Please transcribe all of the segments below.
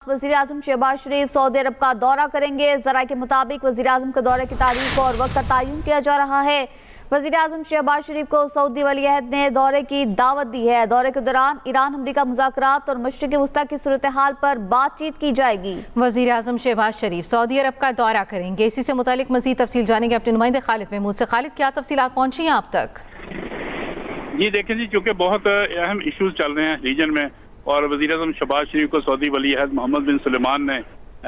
वज़ीर आज़म शहबाज शरीफ सऊदी अरब का दौरा करेंगे। ज़राए के मुताबिक वज़ीर आज़म के दौरे की तारीख और वक्त का तयन किया जा रहा है। वज़ीर आज़म शहबाज शरीफ को सऊदी वली अहद ने दौरे की दावत दी है। दौरे के दौरान ईरान अमरीका मुज़ाकरात और मशरिक़ वस्ता की सूरत हाल पर बातचीत की जाएगी। वज़ीर आज़म शहबाज शरीफ सऊदी अरब का दौरा करेंगे। इसी से मुतालिक मज़ीद तफसील जानेंगे अपने नुमाइंदे खालिद महमूद से। खालिद, क्या तफसीलात पहुंची हैं आप तक? जी देखें जी, चूँकि बहुत अहम इशूज़ चल रहे हैं रीजन में और वज़ीर आज़म शहबाज शरीफ को सऊदी वली अहद मोहम्मद बिन सुलेमान ने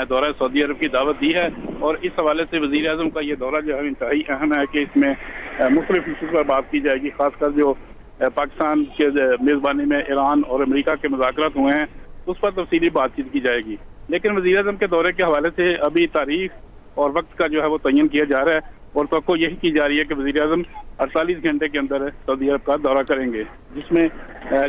दौरा सऊदी अरब की दावत दी है और इस हवाले से वज़ीर आज़म का ये दौरा जो है इंतहाई अहम है कि इसमें मुख्तलिफ इशूज़ पर बात की जाएगी। खासकर जो पाकिस्तान के मेज़बानी में ईरान और अमेरिका के मुज़ाकरात हुए हैं उस पर तफसीली बातचीत की जाएगी। लेकिन वज़ीर आज़म के दौरे के हवाले से अभी तारीख और वक्त का जो है वो तयन किया जा रहा है और तो यही की जा रही है कि वज़ीर आज़म 48 घंटे के अंदर सऊदी अरब का दौरा करेंगे, जिसमें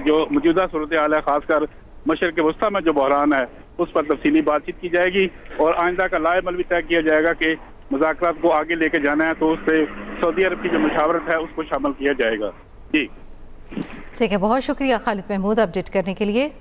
जो मौजूदा सूरत हाल है खासकर मशरिक़ वस्ता में जो बहरान है उस पर तफसीली बातचीत की जाएगी और आइंदा का लाएमल भी तय किया जाएगा कि मुज़ाकरात को आगे लेके जाना है तो उससे सऊदी अरब की जो मशावरत है उसको शामिल किया जाएगा। जी ठीक है, बहुत शुक्रिया खालिद महमूद अपडेट करने के लिए।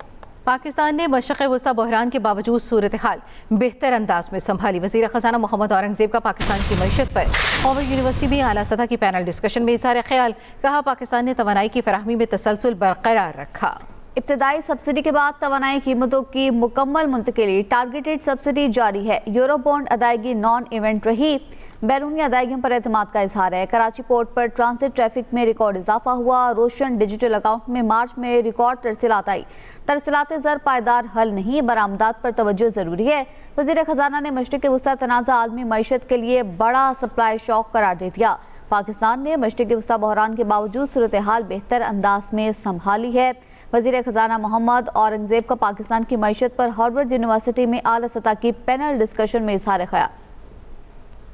पाकिस्तान ने मशरिक़ वस्ता बहरान के बावजूद सूरत हाल बेहतर अंदाज में संभाली। वज़ीर ख़ज़ाना मोहम्मद औरंगज़ेब का पाकिस्तान की मईशत पर हार्वर्ड यूनिवर्सिटी में आला सतह की पैनल डिस्कशन में इज़हार ख्याल। कहा, पाकिस्तान ने तवानाई की फराहमी में तसलसल बरकरार रखा। इब्तदाई सब्सिडी के बाद तवानाई कीमतों की मुकम्मल मुंतकिली, टारगेटेड सब्सिडी जारी है। यूरो बॉन्ड अदायगी नॉन इवेंट रही। बैरूनी अदायगियों पर एतमाद का इजहार है। कराची पोर्ट पर ट्रांसिट ट्रैफिक में रिकॉर्ड इजाफा हुआ। रोशन डिजिटल अकाउंट में मार्च में रिकॉर्ड तरसीलात आई। तरसीलात ज़र पायदार हल नहीं, बरामदात पर तवज्जो ज़रूरी है। वज़ीर ख़ज़ाना ने मशरिक़ वस्ता तनाज़ा आलमी मईशत के लिए बड़ा सप्लाई शॉक करार दे दिया। पाकिस्तान ने मशरिक़ वस्ता बहरान के बावजूद सूरत हाल बेहतर अंदाज में संभाली है। वज़ीर ख़ज़ाना मोहम्मद औरंगज़ेब का पाकिस्तान की मईशत पर हार्वर्ड यूनिवर्सिटी में आला सतह की पैनल डिस्कशन में इज़हार ख्याल।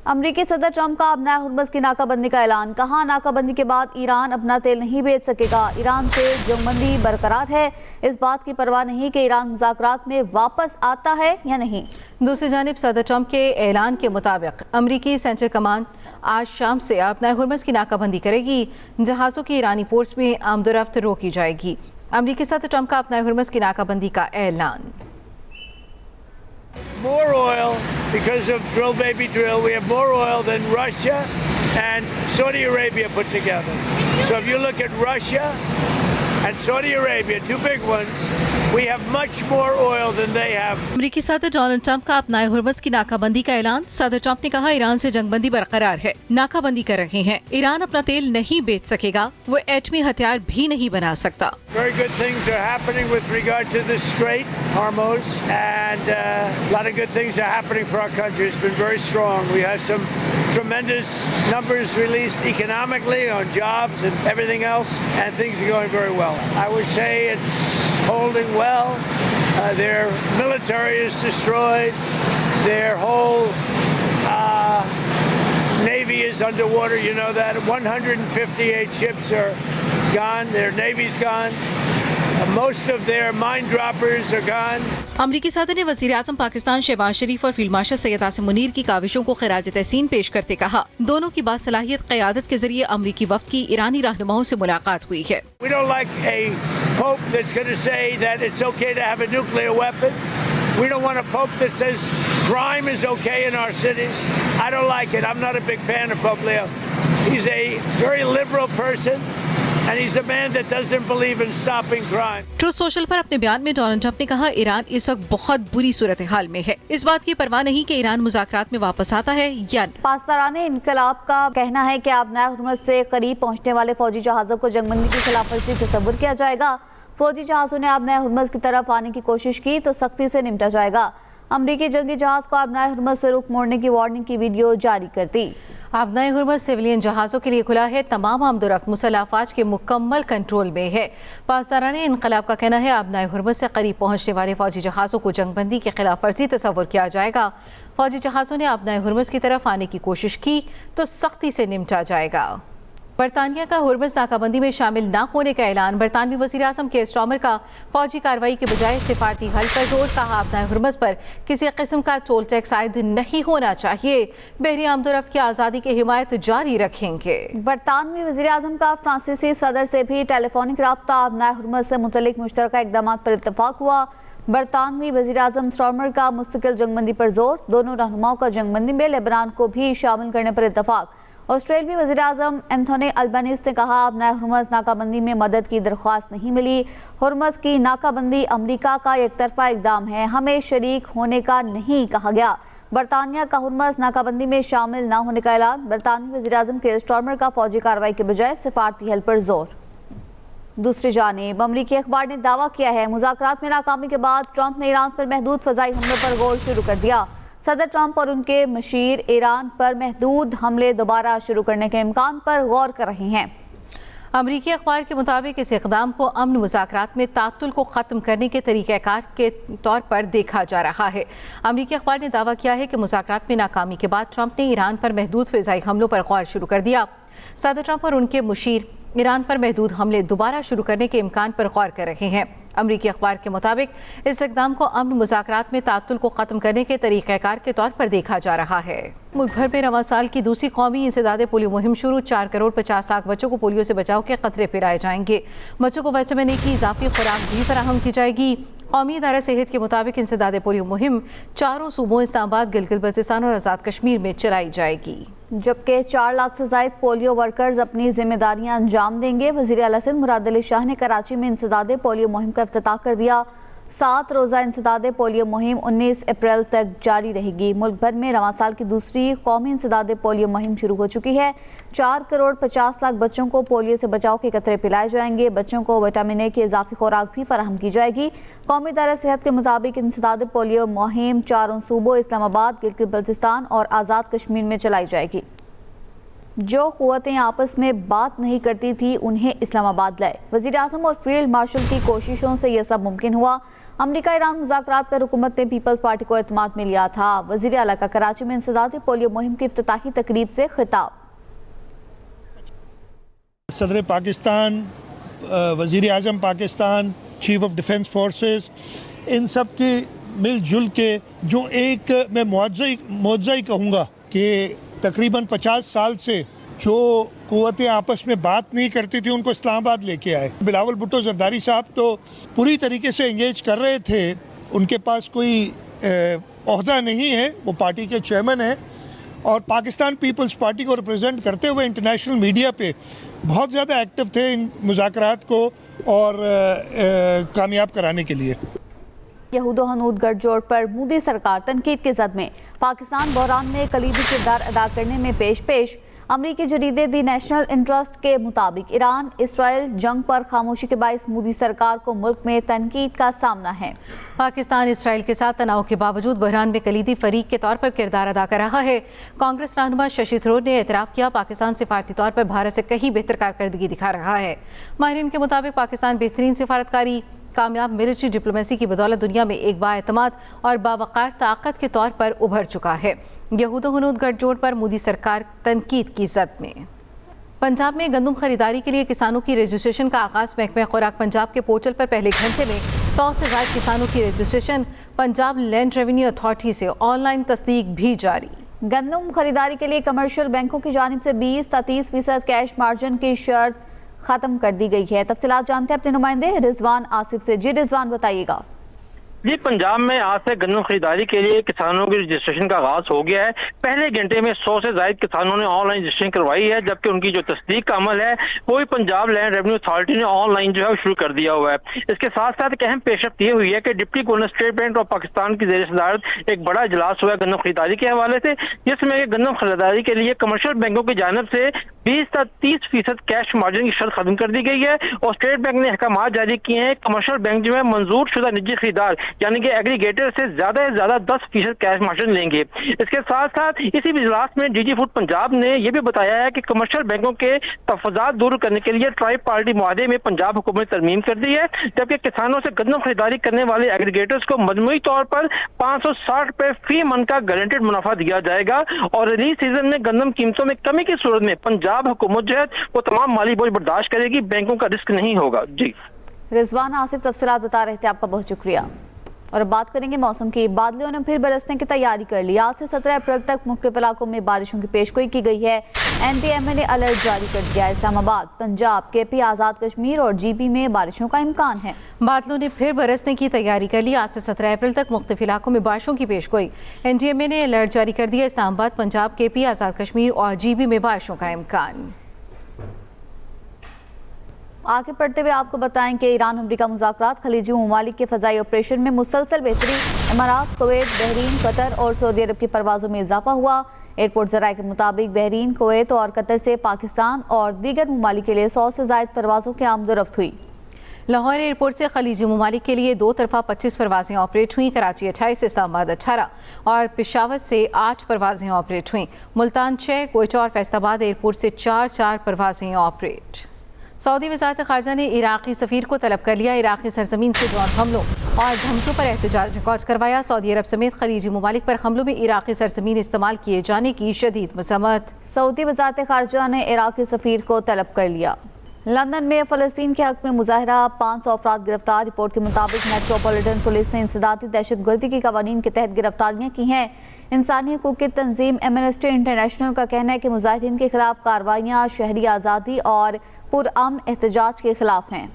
अमरीकी सदर ट्रंप का अपना हुर्मुज़ की नाकाबंदी का ऐलान। कहा, नाकाबंदी के बाद ईरान अपना तेल नहीं बेच सकेगा। ईरान से जंगबंदी बरकरार है। इस बात की परवाह नहीं कि ईरान मुज़ाकरात में वापस आता है या नहीं। दूसरी जानिब सदर ट्रंप के ऐलान के मुताबिक अमरीकी सेंट्रल कमांड आज शाम से अपना हुर्मुज़ की नाकाबंदी करेगी। जहाज़ों की ईरानी पोर्ट्स में आमदोरफ्त रोकी जाएगी। अमरीकी सदर ट्रंप का अपना हुर्मुज़ की नाकाबंदी का ऐलान। More oil because of drill baby drill. We have more oil than Russia and Saudi Arabia put together. So if you look at Russia and Saudi Arabia, two big ones, we have much more oil than they have. अमरीकी सदर Donald Trump का अपना Hormuz की नाकाबंदी का ऐलान। सदर Trump ने कहा, ईरान से जंगबंदी बरकरार है, नाकाबंदी कर रहे हैं। ईरान अपना तेल नहीं बेच सकेगा, वो एटमी हथियार भी नहीं बना सकता। Very good things are happening with regard to the Strait, Hormuz, and a lot of good things are happening for our country. It's been very strong. We have some tremendous numbers released economically on jobs and everything else, and things are going very well. I would say it's holding well. Their military is destroyed. Their whole Navy is underwater. You know that 158 ships are gone. Their Navy's gone. Most of their mine droppers are gone. अमरीकी सदर ने वज़ीर आज़म पाकिस्तान शहबाज शरीफ और field marshal Syed Asim Munir की काविशों को खिराज तहसीन पेश करते कहा, दोनों की बासलाहियत क़यादत के जरिए अमरीकी वफ़द की ईरानी रहनुमाओं से मुलाकात हुई है। We don't like a pope that's going to say that it's okay to have a nuclear weapon. We don't want a pope that says crime is okay in our cities. I don't like it. I'm not a big fan of Pope Leo. He's a very liberal person. And he's a man that doesn't believe in stopping crime. Truth social पर अपने बयान में Donald Trump ने कहा, Iran इस वक्त बहुत बुरी सूरत हाल में है। इस बात की परवाह नहीं कि ईरान मुज़ाकरात में वापस आता है या नहीं। पाकिस्तान इनकलाब का कहना है कि अब नया हुर्मुज़ से करीब पहुंचने वाले फौजी जहाज़ों को जंगबंदी की खिलाफ वर्जी तस्वुर किया जाएगा। फौजी जहाज़ों ने अब नया हुर्मुज़ की तरफ आने की कोशिश की तो सख्ती से निपटा जाएगा। अमरीकी जंगी जहाज़ को अब नया हुर्मुज़ से रुख मोड़ने की वार्निंग की वीडियो जारी कर दी। अब नए हुर्मुज़ सिविलियन जहाज़ों के लिए खुला है। तमाम आमदोरफ्त मुसल्लह अफ़वाज के मुकम्मल कंट्रोल में है। पाकिस्तान इनकलाब का कहना है, अब नए हुर्मुज़ से करीब पहुंचने वाले फौजी जहाज़ों को जंगबंदी की खिलाफ वर्जी तस्वुर किया जाएगा। फौजी जहाज़ों ने अब नए हुर्मुज़ की तरफ आने की कोशिश की तो सख्ती से निपटा जाएगा। बरतानिया का हुर्मुज़ नाकाबंदी में शामिल न होने का ऐलान। बरतानवी वज़ीर आज़म के स्टॉमर का फौजी कार्रवाई के बजाय सिफारती हल पर जोर। कहा, अपना हुर्मुज़ पर किसी किस्म का टोल टैक्स आयद नहीं होना चाहिए। बहरी आमदोरफ्त की आज़ादी की हिमायत जारी रखेंगे। बरतानवी वज़ीर आज़म का फ्रांसीसी सदर से भी टेलीफोनिक रब्ता। अब नया हुर्मुज़ से मुतल्लिक मुश्तरका इक़दामात पर इत्तफाक हुआ। برطانوی وزیراعظم سٹارمر کا مستقل جنگ بندی پر زور، دونوں رہنماؤں کا جنگ بندی میں لیبنان کو بھی شامل کرنے پر اتفاق۔ آسٹریلوی وزیراعظم اینتھونی البنیز نے کہا اب ہرمز ناکہ بندی میں مدد کی درخواست نہیں ملی، ہرمز کی ناکہ بندی امریکہ کا یک طرفہ اقدام ہے، ہمیں شریک ہونے کا نہیں کہا گیا۔ برطانیہ کا ہرمز ناکہ بندی میں شامل نہ ہونے کا اعلان، برطانوی وزیراعظم کے سٹارمر کا فوجی کارروائی کے بجائے سفارتی حل پر زور۔ دوسری جانب امریکی اخبار نے دعویٰ کیا ہے مذاکرات میں ناکامی کے بعد ٹرمپ نے ایران پر محدود فضائی حملوں پر غور شروع کر دیا۔ صدر ٹرمپ اور ان کے مشیر ایران پر محدود حملے دوبارہ شروع کرنے کے امکان پر غور کر رہے ہیں۔ امریکی اخبار کے مطابق اس اقدام کو امن مذاکرات میں تعطل کو ختم کرنے کے طریقہ کار کے طور پر دیکھا جا رہا ہے۔ امریکی اخبار نے دعویٰ کیا ہے کہ مذاکرات میں ناکامی کے بعد ٹرمپ نے ایران پر محدود فضائی حملوں پر غور شروع کر دیا۔ صدر ٹرمپ اور ان کے مشیر ایران پر محدود حملے دوبارہ شروع کرنے کے امکان پر غور کر رہے ہیں۔ امریکی اخبار کے مطابق اس اقدام کو امن مذاکرات میں تعطل کو ختم کرنے کے طریقہ کار کے طور پر دیکھا جا رہا ہے۔ ملک بھر میں رواں سال کی دوسری قومی انسداد پولیو مہم شروع، 4 کروڑ 50 لاکھ بچوں کو پولیو سے بچاؤ کے قطرے پلائے جائیں گے۔ بچوں کو وٹامن اے کی اضافی خوراک بھی فراہم کی جائے گی۔ قومی ادارہ صحت کے مطابق انسداد پولیو مہم 4 صوبوں اسلام آباد، گلگت بلتستان اور آزاد کشمیر میں چلائی جائے گی، جبکہ 4 لاکھ سے زائد پولیو ورکرز اپنی ذمہ داریاں انجام دیں گے۔ وزیر اعلیٰ سندھ مراد علی شاہ نے کراچی میں انسداد پولیو مہم کا افتتاح کر دیا۔ 7 روزہ انسداد پولیو مہم 19 اپریل تک جاری رہے گی۔ ملک بھر میں رواں سال کی دوسری قومی انسداد پولیو مہم شروع ہو چکی ہے۔ 4 کروڑ 50 لاکھ بچوں کو پولیو سے بچاؤ کے قطرے پلائے جائیں گے۔ بچوں کو وٹامن اے کی اضافی خوراک بھی فراہم کی جائے گی۔ قومی ادارہ صحت کے مطابق انسداد پولیو مہم 4 صوبوں اسلام آباد، گلگت بلتستان اور آزاد کشمیر میں چلائی جائے گی۔ جو قوتیں آپس میں بات نہیں کرتی تھی انہیں اسلام آباد لائے، وزیر اعظم اور فیلڈ مارشل کی کوششوں سے یہ سب ممکن ہوا۔ امریکہ ایران مذاکرات پر حکومت نے پیپلز پارٹی کو اعتماد میں لیا تھا۔ وزیر اعلیٰ کا کراچی میں انسداد پولیو مہم کی افتتاحی تقریب سے خطاب۔ صدر پاکستان، وزیر اعظم Pakistan, chief of defence forces, ان سب کی مل جل کے جو ایک میں معجزہ ہی کہوں گا کہ تقریباً 50 سال سے جو قوتیں آپس میں بات نہیں کرتی تھی ان کو اسلام آباد لے کے آئے۔ بلاول بھٹو زرداری صاحب تو پوری طریقے سے انگیج کر رہے تھے، ان کے پاس کوئی عہدہ نہیں ہے، وہ پارٹی کے چیئرمین ہیں اور پاکستان پیپلز پارٹی کو ریپرزینٹ کرتے ہوئے انٹرنیشنل میڈیا پہ بہت زیادہ ایکٹیو تھے ان مذاکرات کو اور کامیاب کرانے کے لیے۔ یہود و حنود گٹھ جوڑ پر مودی سرکار تنقید کے زد میں، پاکستان بحران میں کلیدی کردار ادا کرنے میں پیش۔ امریکی جریدے دی نیشنل انٹرسٹ کے مطابق ایران اسرائیل جنگ پر خاموشی کے باعث مودی سرکار کو ملک میں تنقید کا سامنا ہے۔ پاکستان اسرائیل کے ساتھ تناؤ کے باوجود بحران میں کلیدی فریق کے طور پر کردار ادا کر رہا ہے۔ کانگریس رہنما ششی تھرور نے اعتراف کیا پاکستان سفارتی طور پر بھارت سے کہیں بہتر کارکردگی دکھا رہا ہے۔ ماہرین کے مطابق پاکستان بہترین سفارتکاری، کامیاب ملٹری ڈپلومیسی کی بدولت دنیا میں ایک بااعتماد اور باوقار طاقت کے طور پر ابھر چکا ہے۔ یہود و حنود گٹھ جوڑ پر مودی سرکار تنقید کی زد میں۔ پنجاب میں گندم خریداری کے لیے کسانوں کی رجسٹریشن کا آغاز، محکمہ خوراک پنجاب کے پورٹل پر پہلے گھنٹے میں 100 سے زائد کسانوں کی registration, Punjab land revenue authority سے آن لائن تصدیق بھی جاری۔ گندم خریداری کے لیے کمرشل بینکوں کی جانب سے 20 تا 30% کیش مارجن کی شرط ختم کر دی گئی ہے۔ تفصیلات جانتے ہیں اپنے نمائندے رضوان آصف سے۔ جی رضوان بتائیے گا۔ جی، پنجاب میں آج سے گندم خریداری کے لیے کسانوں کی رجسٹریشن کا آغاز ہو گیا ہے۔ پہلے گھنٹے میں 100 سے زائد کسانوں نے آن لائن رجسٹریشن کروائی ہے، جبکہ ان کی جو تصدیق کا عمل ہے وہ پنجاب لینڈ ریونیو اتھارٹی نے آن لائن جو ہے شروع کر دیا ہوا ہے۔ اس کے ساتھ ساتھ ایک اہم پیش رفت یہ ہوئی ہے کہ deputy governor state bank of Pakistan کی زیر صدارت ایک بڑا اجلاس ہوا ہے گندم خریداری کے حوالے سے، جس میں گندم خریداری کے لیے کمرشل بینکوں کی جانب سے 20 تا 30% کیش مارجن کی شرط ختم کر دی گئی ہے اور اسٹیٹ بینک نے احکامات جاری کیے ہیں۔ کمرشل بینک جو ہے منظور شدہ نجی خریدار یعنی کہ ایگریگیٹر سے زیادہ 10% کیش مارجن لیں گے۔ اس کے ساتھ ساتھ اسی اجلاس میں ڈی جی فوڈ پنجاب نے یہ بھی بتایا ہے کہ کمرشل بینکوں کے تفاضلات دور کرنے کے لیے ٹرائی پارٹی معاہدے میں پنجاب حکومت نے ترمیم کر دی ہے، جبکہ کسانوں سے گندم خریداری کرنے والے ایگریگیٹرز کو مجموعی طور پر 560 روپے فی من کا گارنٹیڈ منافع دیا جائے گا اور ریلیز سیزن میں گندم قیمتوں میں کمی کی صورت میں پنجاب حکومت جو ہے وہ تمام مالی بوجھ برداشت کرے گی، بینکوں کا رسک نہیں ہوگا۔ جی رضوان آصف تفصیلات بتا رہے تھے، آپ کا بہت شکریہ۔ और अब बात करेंगे मौसम की। बादलों ने फिर बरसने की तैयारी कर ली। आज से 17 अप्रैल तक मुख्तलिफ इलाकों में बारिशों की पेशगोई की गई है। NTMA ने अलर्ट जारी कर दिया है। इस्लामाबाद, पंजाब, KP, आज़ाद कश्मीर और GB में बारिशों का इम्कान है। बादलों ने फिर बरसने की तैयारी कर ली। आज से 17 अप्रैल तक मुख्तलिफ इलाकों में बारिशों की पेशगोई। NTMA ने अलर्ट जारी कर दिया। इस्लामाबाद, पंजाब, KP, आज़ाद कश्मीर और GB में बारिशों का इम्कान। आगे बढ़ते हुए आपको बताएं कि ईरान अमरीका मुज़ाकरात, खलीजी ममालिक के फ़ज़ाई ऑपरेशन में मुसलसल बेहतरी। इमारात, कुवैत, बहरीन, कतर और सऊदी अरब की परवाज़ों में इजाफा हुआ। एयरपोर्ट ज़राए के मुताबिक बहरीन, कुवैत और कतर से पाकिस्तान और दीगर ममालिक के लिए 100 से ज़ायद परवाज़ों की आमदोरफ्त हुई। लाहौर एयरपोर्ट से खलीजी ममालिक के लिए 2 तरफा 25 परवाज़ें ऑपरेट हुई। कराची 28, इस्लामाबाद 18 और पेशावर से 8 परवाज़ें ऑपरेट हुई। मुल्तान 6, कोयटा और फैसलाबाद एयरपोर्ट से 4 परवाज़ें ऑपरेट। सऊदी वज़ारत ख़ारजा ने इराक़ी सफ़ीर को तलब कर लिया। इराक़ी सरज़मीन से ड्रोन हमलों और धमकियों पर एहतजाज रिकॉर्ड करवाया। सऊदी अरब समेत खलीजी ममालिक पर हमलों में इराक़ी सरज़मीन इस्तेमाल किए जाने की शदीद मज़म्मत। सऊदी वज़ारत ख़ारजा ने इराक़ी सफ़ीर को तलब कर लिया। लंदन में फ़लस्तीन के हक़ में मुज़ाहरा, 500 अफराद गिरफ्तार। रिपोर्ट के मुताबिक मेट्रोपॉलिटन पुलिस ने इंसदादी दहशतगर्दी की कवानीन के तहत गिरफ्तारियाँ की हैं। इंसानी हकूक़ की तंजीम एमनेस्टी इंटरनेशनल का कहना है कि मुजाहिदीन के खिलाफ कार्रवाइयाँ शहरी आज़ादी और पुरअमन एहतजाज के खिलाफ हैं।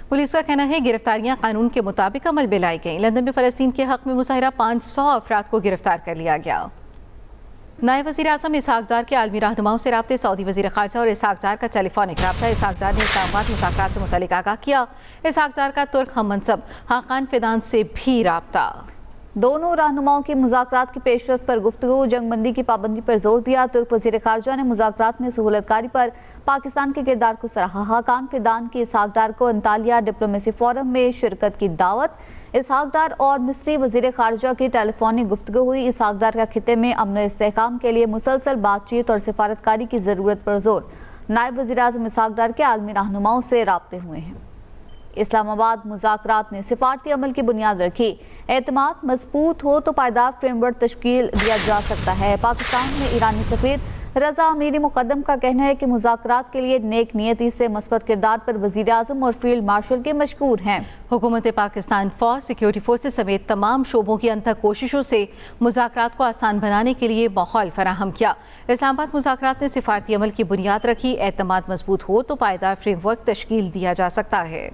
पुलिस का कहना है गिरफ्तारियां कानून के मुताबिक अमल में लाई गईं। लंदन में फ़लस्तीन के हक़ में मुज़ाहरा 500 अफराद को गिरफ्तार कर लिया गया। नायब वज़ीर आज़म इसहाक़ ज़ार के आलमी रहनुमाओं से राब्ते। सऊदी वज़ीर ख़ारजा और इसहाक़ ज़ार का टेलीफोनिक राब्ता। इसहाक़ ज़ार ने इस्लामाबाद मुज़ाकरात से मुतल्लिक़ आगाह किया। इसहाक़ ज़ार का तुर्क हम मनसब हाक़ान फ़िदान से भी राब्ता। दोनों रहनुमाओं की मुज़ाकरात की पेशरफ्त पर गुफ्तगू, जंगबंदी की पाबंदी पर जोर दिया। तुर्क वज़ीर ख़ारजा ने मुज़ाकरात में सहूलतकारी पर पाकिस्तान के किरदार को सराहा। हाक़ान फ़िदान की इसहाक़ डार को अंतालिया डिप्लोमेसी फोरम में शिरकत की दावत। इसहाक़ डार और मिस्री वज़ीर ख़ारजा की टेलीफोनिक गुफ्तगू हुई। इसहाक़ डार का खित्ते में अमन इस्तेहकाम के लिए मुसलसल बातचीत और सिफारतकारी की ज़रूरत पर जोर। नायब वज़ीर आज़म इसहाक़ डार के आलमी रहनुमाओं से राब्ते हुए हैं। इस्लामाबाद मुज़ाकरात में सिफारती अमल की बुनियाद रखी। एतमाद मजबूत हो तो पायदार फ्रेमवर्क तश्कील दिया जा सकता है। पाकिस्तान में ईरानी सफ़ीर रज़ा अमीरी मुक़द्दम का कहना है कि मुज़ाकरात के लिए नेक नियती से मस्बत किरदार पर वज़ीर आज़म और फील्ड मार्शल के मशकूर हैं। हुकूमत पाकिस्तान फ़ौज, सिक्योरिटी फोर्सेस समेत तमाम शोबों की अंतः कोशिशों से मुज़ाकरात को आसान बनाने के लिए माहौल फराहम किया। इस्लामाबाद मुज़ाकरात ने सिफारती अमल की बुनियाद रखी। एतमाद मजबूत हो तो पायदार फ्रेमवर्क तश्कील दिया जा सकता है।